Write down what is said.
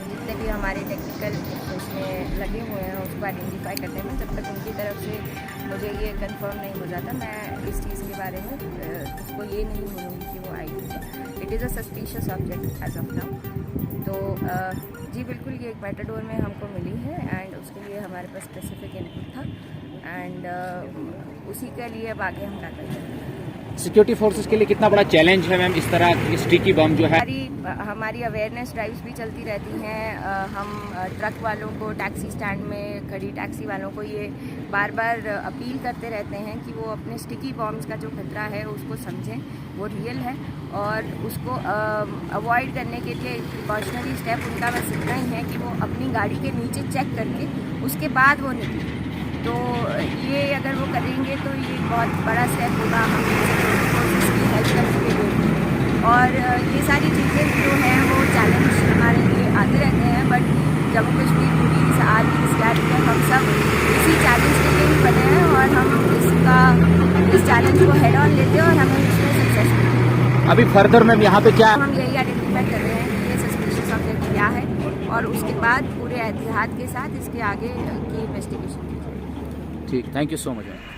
जितने भी हमारे टेक्निकल उसमें लगे हुए हैं उसको आइडेंटिफाई करने में, जब तक उनकी तरफ से मुझे ये कंफर्म नहीं हो जाता, मैं इस चीज़ के बारे में उसको ये नहीं बोलूँगी कि वो आई है। It is a suspicious object as of now. तो जी बिल्कुल, ये एक मेटाडोर में हमको मिली है एंड उसके लिए हमारे पास स्पेसिफिक इनपुट था एंड उसी के लिए अब आगे हम कार्रवाई करेंगे। सिक्योरिटी फोर्सेस के लिए कितना बड़ा चैलेंज है मैम इस तरह स्टिकी बम जो है? हमारी अवेयरनेस ड्राइव्स भी चलती रहती हैं। हम ट्रक वालों को, टैक्सी स्टैंड में खड़ी टैक्सी वालों को ये बार बार अपील करते रहते हैं कि वो अपने स्टिकी बॉम्ब्स का जो खतरा है उसको समझें, वो रियल है और उसको अवॉइड करने के लिए प्रिकॉशनरी स्टेप उनका बस इतना ही है कि वो अपनी गाड़ी के नीचे चेक करके उसके बाद वो निकले। तो ये अगर वो करेंगे तो ये बहुत बड़ा स्टेप होगा हम सिक्योरिटी फोर्सेस की हेल्प करने के लिए। और ये सारी चीज़ें जो हैं वो चैलेंज हमारे लिए आते रहते हैं, but Jammu Kashmir police, army, स्कैडर, हम सब इसी चैलेंज के लिए ही बने हैं और हम इस चैलेंज को हेड ऑन लेते हैं और हमें इसमें सक्सेस मिलती है। अभी फर्दर मैम यहाँ पे क्या हम यही आइडेंटिफाई कर रहे हैं कि ये सस्पिशियस ऑब्जेक्ट क्या है और उसके बाद पूरे एहतियात के साथ इसके आगे की इन्वेस्टिगेशन की जाएगी। ठीक, thank you so much ma'am.